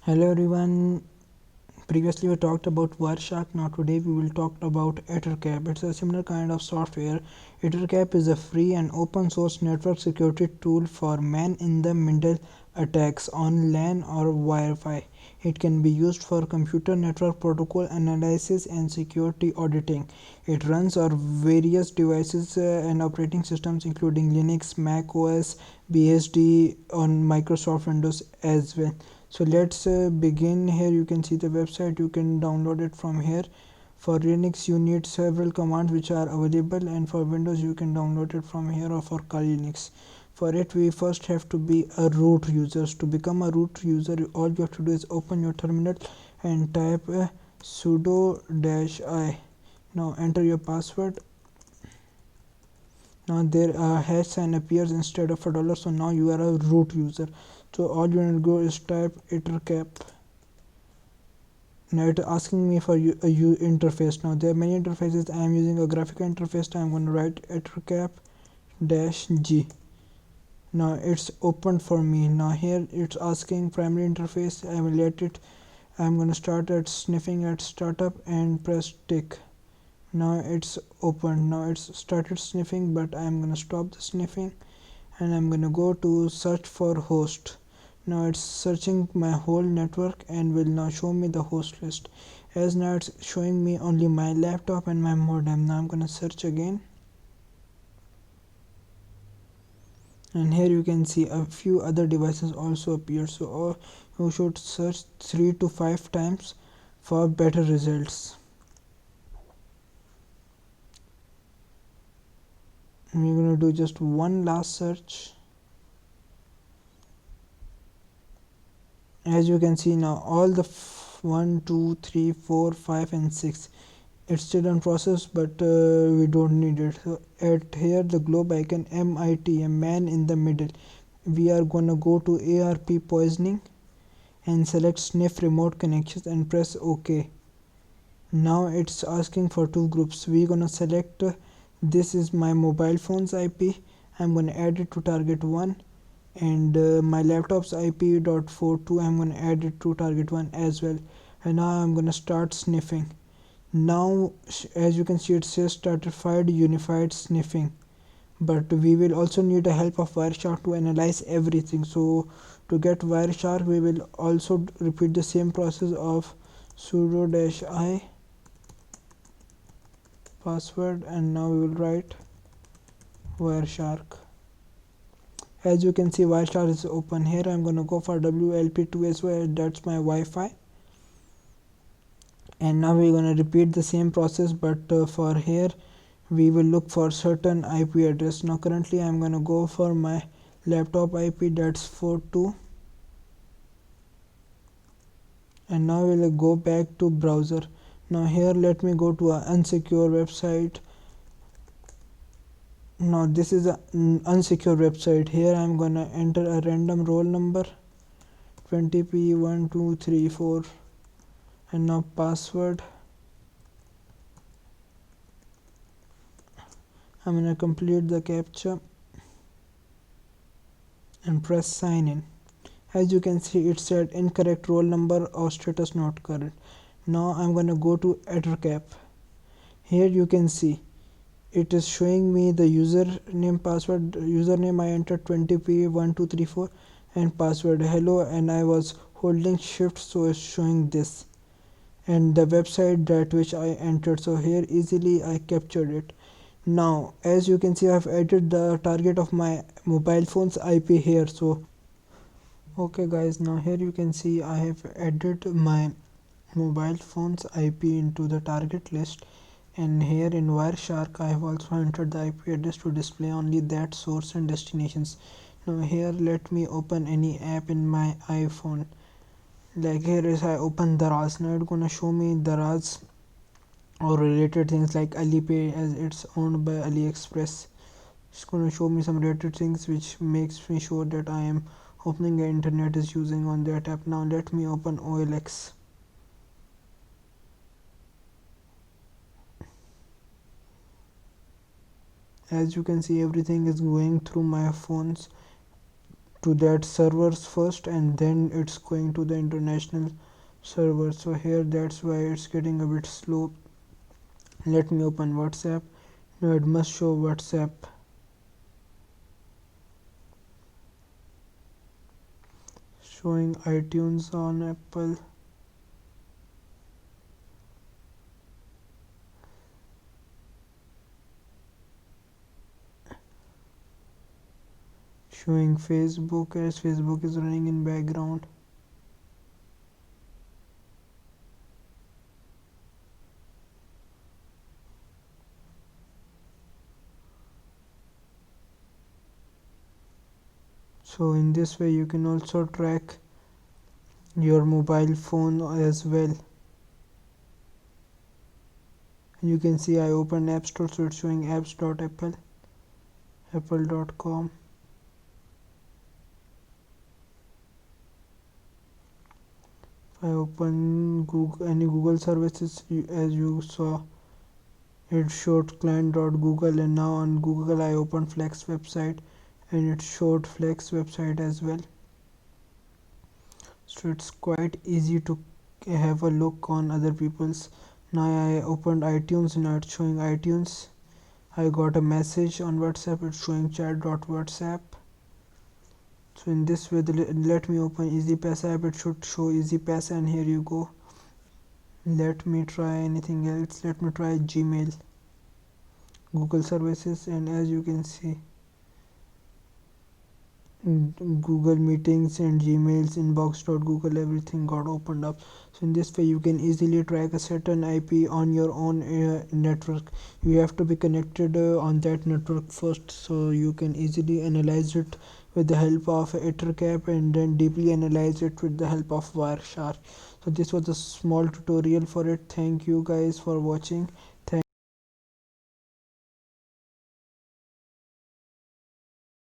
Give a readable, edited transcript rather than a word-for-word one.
Hello everyone. Previously we talked about Wireshark. Now today we will talk about ettercap. It's a similar kind of software. Ettercap is a free and open source network security tool for man-in-the-middle attacks on LAN or Wi-Fi. It can be used for computer network protocol analysis and security auditing. It runs on various devices and operating systems including Linux, Mac OS, BSD on Microsoft Windows as well. So let's begin. Here you can see the website. You can download it from here. For Linux you need several commands which are available, and for Windows you can download it from here, or for Kali Linux. For it we first have to be a root user. To become a root user, all you have to do is open your terminal and type sudo -i. Now enter your password. Now there a hash sign appears instead of a dollar, so now you are a root user. So all you need to go is type ettercap. Now it's asking me for a interface. Now there are many interfaces. I am using a graphical interface, so I am going to write ettercap-g. Now it's opened for me. Now here it's asking primary interface. I will let it. I'm going to start at sniffing at startup and press tick. Now it's opened. Now it's started sniffing, but I'm going to stop the sniffing and I'm going to go to search for host. Now it's searching my whole network and will now show me the host list. As now it's showing me only my laptop and my modem. Now I'm going to search again, and here you can see a few other devices also appear. So you should search 3 to 5 times for better results. We're going to do just one last search. As you can see now, all the 1 2 3 4 5 and 6, it's still in process, but we don't need it. So at here the globe icon MIT, a man in the middle, we are gonna go to ARP poisoning and select sniff remote connections and press OK. Now it's asking for two groups. We're gonna select this is my mobile phone's IP. I'm gonna add it to target 1, and my laptop's IP.42, I'm gonna add it to target 1 as well. And now I'm gonna start sniffing. Now as you can see, it says stratified unified sniffing, but we will also need the help of Wireshark to analyze everything. So to get Wireshark, we will also repeat the same process of sudo -i password, and now we will write Wireshark. As you can see, Wireshark is open. Here I'm going to go for WLP2 as well. That's my Wi-Fi. And now we're going to repeat the same process, but for here we will look for certain IP address. Now currently I'm going to go for my laptop IP, that's 42. And now we'll go back to browser. Now here let me go to an unsecure website. Now this is an unsecure website. Here I'm gonna enter a random roll number 20p1234, and now password. I'm gonna complete the captcha and press sign in. As you can see, it said incorrect roll number or status not current. Now I'm gonna go to ettercap. Here you can see it is showing me the username password. Username I entered 20p1234 and password hello, and I was holding shift, so it's showing this, and the website that which I entered. So here easily I captured it. Now as you can see, I have added the target of my mobile phone's IP here. So okay guys, now here you can see I have added my mobile phone's IP into the target list, and here in Wireshark I have also entered the IP address to display only that source and destinations. Now here let me open any app in my iPhone. Like here is I open Daraz. Now it's gonna show me Daraz or related things like Alipay, as it's owned by AliExpress. It's gonna show me some related things which makes me sure that I am opening the internet is using on that app. Now let me open OLX. As you can see, everything is going through my phone's to that servers first, and then it's going to the international server. So here that's why it's getting a bit slow. Let me open WhatsApp. Now it must show WhatsApp. Showing iTunes on Apple. Showing Facebook as Facebook is running in background. So in this way you can also track your mobile phone as well. You can see I opened App Store, so it's showing apps.apple, apple.com. I open Google, any Google services, as you saw, it showed client.google, and now on Google I opened Flex website and it showed Flex website as well. So it's quite easy to have a look on other people's. Now I opened iTunes, now it's showing iTunes. I got a message on WhatsApp, it's showing chat.whatsapp. So in this way, let me open EasyPass app, it should show EasyPass, and here you go. Let me try anything else. Let me try Gmail, Google services, and as you can see, Google Meetings and Gmails, inbox.google, everything got opened up. So in this way you can easily track a certain IP on your own network. You have to be connected on that network first, so you can easily analyze it with the help of ettercap, and then deeply analyze it with the help of Wireshark. So this was a small tutorial for it. Thank you guys for watching.